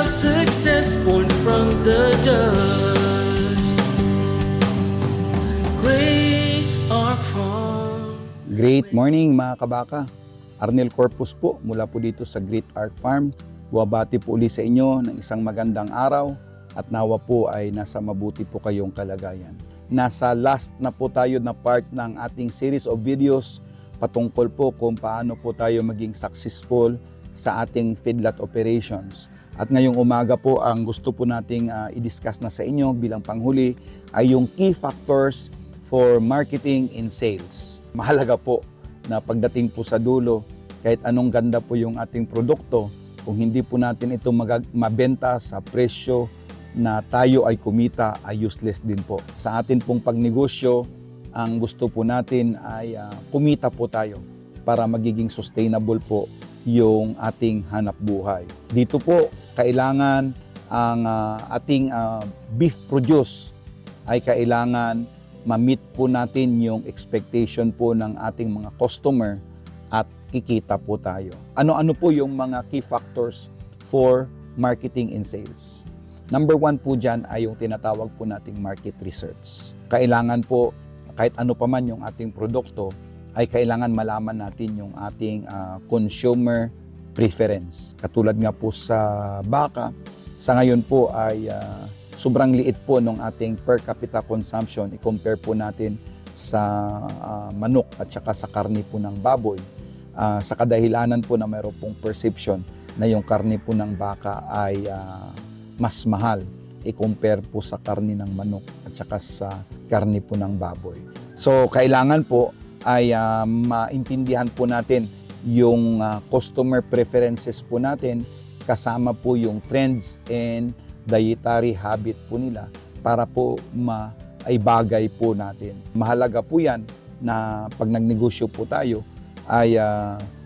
Success born from the dust. Great Ark Farm. Great morning mga kabaka. Arnel Corpus po mula po dito sa Great Ark Farm. Buwabati po uli sa inyo ng isang magandang araw at nawa po ay nasa mabuti po kayong kalagayan. Nasa last na po tayo na part ng ating series of videos patungkol po kung paano po tayo maging successful sa ating feedlot operations. At ngayong umaga po ang gusto po nating i-discuss na sa inyo bilang panghuli ay yung key factors for marketing and sales. Mahalaga po na pagdating po sa dulo, kahit anong ganda po yung ating produkto, kung hindi po natin ito mabenta sa presyo na tayo ay kumita, ay useless din po. Sa atin pong pagnegosyo, ang gusto po natin ay kumita po tayo para magiging sustainable po yung ating hanap buhay. Dito po, kailangan ang ating beef produce ay kailangan ma-meet po natin yung expectation po ng ating mga customer at kikita po tayo. Ano-ano po yung mga key factors for marketing and sales? Number one po dyan ay yung tinatawag po nating market research. Kailangan po, kahit ano pa man yung ating produkto, ay kailangan malaman natin yung ating consumer preference. Katulad nga po sa baka, sa ngayon po ay sobrang liit po ng ating per capita consumption. I-compare po natin sa manok at saka sa karne po ng baboy. Sa kadahilanan po na mayroon pong perception na yung karne po ng baka ay mas mahal i-compare po sa karne ng manok at saka sa karne po ng baboy. So kailangan po ay maintindihan po natin yung customer preferences po natin kasama po yung trends and dietary habit po nila para po maibagay po natin. Mahalaga po yan na pag nagnegosyo po tayo ay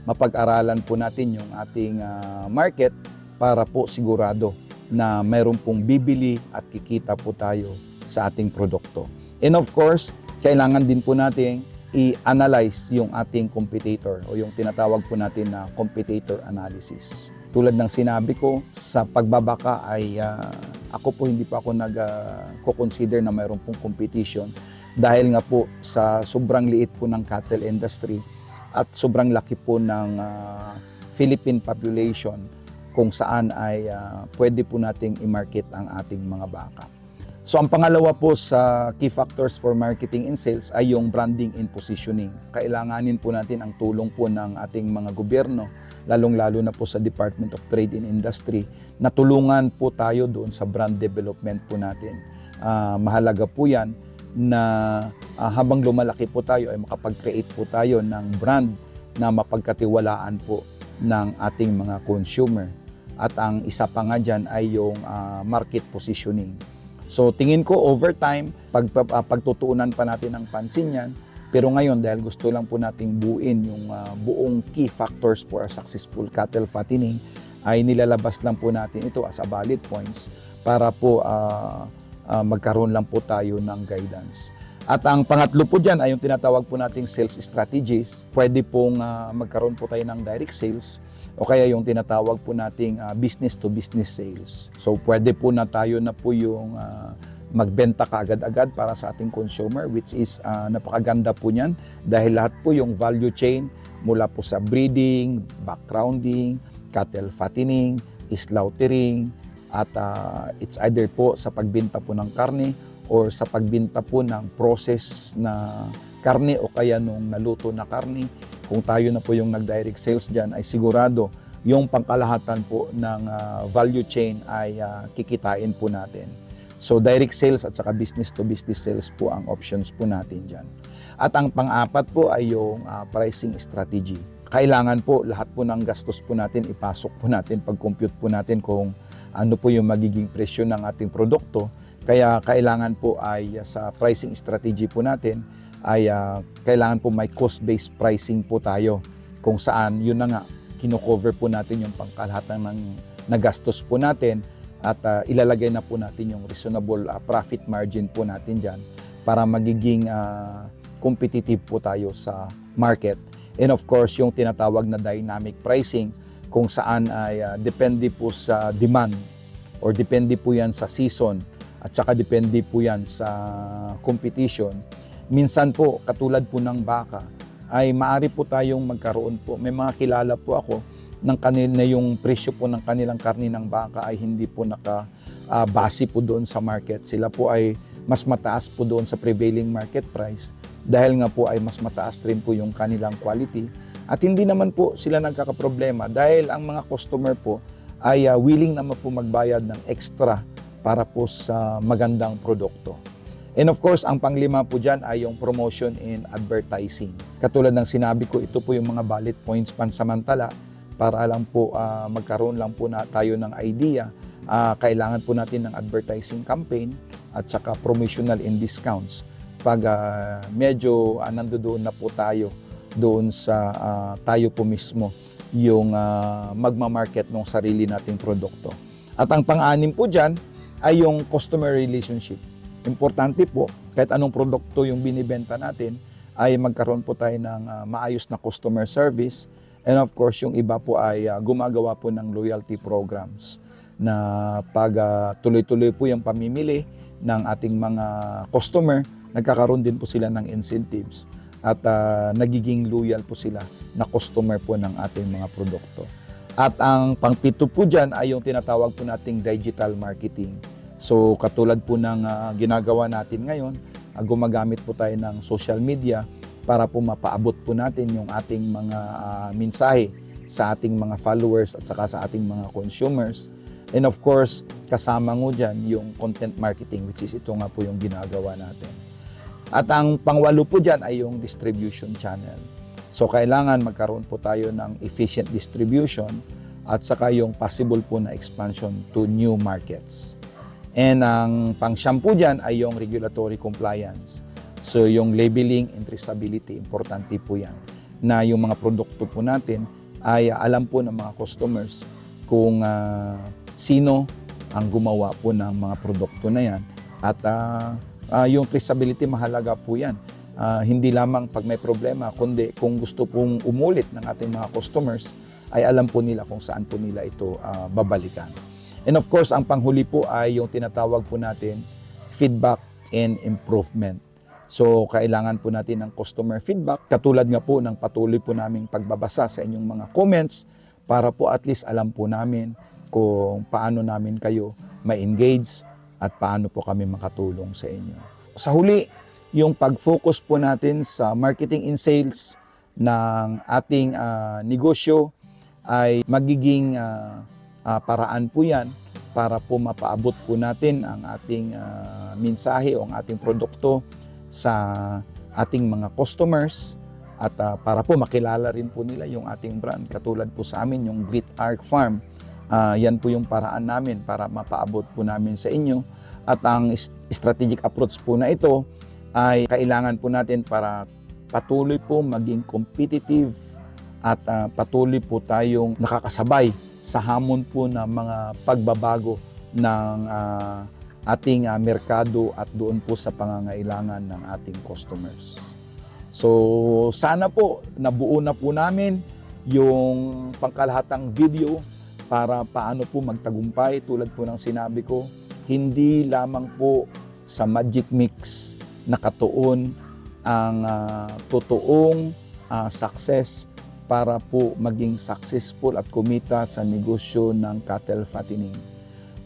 mapag-aralan po natin yung ating market para po sigurado na mayroon pong bibili at kikita po tayo sa ating produkto. And of course, kailangan din po natin i-analyze yung ating competitor o yung tinatawag po natin na competitor analysis. Tulad ng sinabi ko, sa pagbabaka ay ako po hindi pa ako nag-consider na mayroon pong competition dahil nga po sa sobrang liit po ng cattle industry at sobrang laki po ng Philippine population kung saan ay pwede po nating i-market ang ating mga baka. So ang pangalawa po sa key factors for marketing and sales ay yung branding and positioning. Kailanganin po natin ang tulong po ng ating mga gobyerno, lalong-lalo na po sa Department of Trade and Industry, na tulungan po tayo doon sa brand development po natin. Mahalaga po yan na habang lumalaki po tayo ay makapag-create po tayo ng brand na mapagkatiwalaan po ng ating mga consumer. At ang isa pa nga dyan ay yung market positioning. So tingin ko over time, pagtutuunan pa natin ng pansin yan, pero ngayon dahil gusto lang po nating buuin yung buong key factors for a successful cattle fattening, ay nilalabas lang po natin ito as a valid points para po magkaroon lang po tayo ng guidance. At ang pangatlo po dyan ay yung tinatawag po nating sales strategies. Pwede pong magkaroon po tayo ng direct sales o kaya yung tinatawag po nating business to business sales. So pwede po na tayo na po yung magbenta kaagad-agad para sa ating consumer, which is napakaganda po niyan dahil lahat po yung value chain mula po sa breeding, backgrounding, cattle fattening, slaughtering, at it's either po sa pagbenta po ng karne or sa pagbenta po ng process na karne o kaya nung naluto na karne. Kung tayo na po yung nag-direct sales dyan, ay sigurado yung pangkalahatan po ng value chain ay kikitain po natin. So direct sales at saka business to business sales po ang options po natin dyan. At ang pang-apat po ay yung pricing strategy. Kailangan po lahat po ng gastos po natin ipasok po natin, pag-compute po natin kung ano po yung magiging presyo ng ating produkto. Kaya kailangan po ay sa pricing strategy po natin ay kailangan po may cost-based pricing po tayo kung saan yun na nga kino-cover po natin yung pangkalahatan ng nagastos po natin at ilalagay na po natin yung reasonable profit margin po natin dyan para magiging competitive po tayo sa market. And of course, yung tinatawag na dynamic pricing kung saan ay depende po sa demand or depende po yan sa season at saka depende po yan sa competition. Minsan po, katulad po ng baka, ay maaari po tayong magkaroon po. May mga kilala po ako ng kanila yung presyo po ng kanilang karni ng baka ay hindi po base po doon sa market. Sila po ay mas mataas po doon sa prevailing market price dahil nga po ay mas mataas rin po yung kanilang quality. At hindi naman po sila nagkakaproblema dahil ang mga customer po ay willing naman po magbayad ng extra para po sa magandang produkto. And of course, ang panglima po dyan ay yung promotion and advertising. Katulad ng sinabi ko, ito po yung mga bullet points pansamantala para lang po magkaroon lang po na tayo ng idea. Kailangan po natin ng advertising campaign at saka promotional and discounts. Pag medyo nandoon na po tayo doon sa tayo po mismo yung magmamarket ng sarili nating produkto. At ang pang-anim po dyan ay yung customer relationship. Importante po, kahit anong produkto yung binibenta natin, ay magkaroon po tayo ng maayos na customer service. And of course, yung iba po ay gumagawa po ng loyalty programs na pag tuloy-tuloy po yung pamimili ng ating mga customer, nagkakaroon din po sila ng incentives at nagiging loyal po sila na customer po ng ating mga produkto. At ang pangpito po dyan ay yung tinatawag po nating digital marketing. So katulad po ng ginagawa natin ngayon, gumagamit po tayo ng social media para po mapaabot po natin yung ating mga mensahe sa ating mga followers at saka sa ating mga consumers. And of course, kasama ngo dyan yung content marketing, which is ito nga po yung ginagawa natin. At ang pangwalo po dyan ay yung distribution channel. So kailangan magkaroon po tayo ng efficient distribution at saka yung possible po na expansion to new markets. And ang pang-siyam po dyan ay yung regulatory compliance. So yung labeling and traceability, importante po yan. Na yung mga produkto po natin ay alam po ng mga customers kung sino ang gumawa po ng mga produkto na yan. At yung traceability, mahalaga po yan. Hindi lamang pag may problema, kundi kung gusto pong umulit ng ating mga customers, ay alam po nila kung saan po nila ito babalikan. And of course, ang panghuli po ay yung tinatawag po natin feedback and improvement. So, kailangan po natin ng customer feedback. Katulad nga po ng patuloy po naming pagbabasa sa inyong mga comments para po at least alam po namin kung paano namin kayo ma-engage at paano po kami makatulong sa inyo. Sa huli, yung pag-focus po natin sa marketing and sales ng ating negosyo ay magiging paraan po yan para po mapaabot po natin ang ating mensahe o ang ating produkto sa ating mga customers at para po makilala rin po nila yung ating brand. Katulad po sa amin, yung Great Arc Farm. Yan po yung paraan namin para mapaabot po namin sa inyo. At ang strategic approach po na ito ay kailangan po natin para patuloy po maging competitive at patuloy po tayong nakakasabay sa hamon po ng mga pagbabago ng ating merkado at doon po sa pangangailangan ng ating customers. So sana po nabuo na po namin yung pangkalahatang video para paano po magtagumpay. Tulad po ng sinabi ko, hindi lamang po sa Magic Mix nakatuon ang totoong success para po maging successful at kumita sa negosyo ng cattle fattening.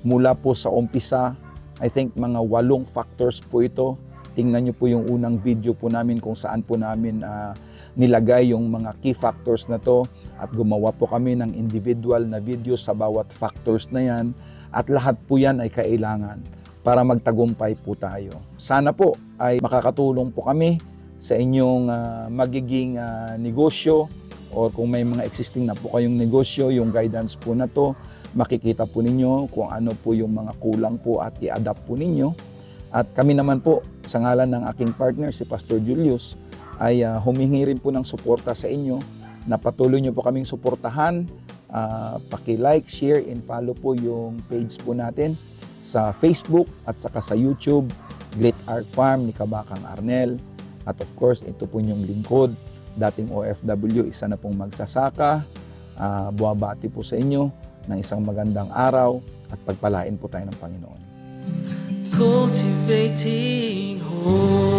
Mula po sa umpisa, I think mga 8 factors po ito. Tingnan nyo po yung unang video po namin kung saan po namin nilagay yung mga key factors na to at gumawa po kami ng individual na video sa bawat factors na yan at lahat po yan ay kailangan para magtagumpay po tayo. Sana po ay makakatulong po kami sa inyong magiging negosyo or kung may mga existing na po kayong negosyo, yung guidance po na to, makikita po ninyo kung ano po yung mga kulang po at i-adapt po ninyo. At kami naman po, sa ngalan ng aking partner, si Pastor Julius, ay humingi rin po ng suporta sa inyo na patuloy nyo po kaming suportahan. Paki-like, share, and follow po yung page po natin sa Facebook at saka sa YouTube, Great Arc Farm ni Kabakang Arnel. At of course, ito po yung lingkod, dating OFW, isa na pong magsasaka. Buwabati po sa inyo ng isang magandang araw at pagpalain po tayo ng Panginoon. Cultivating hope.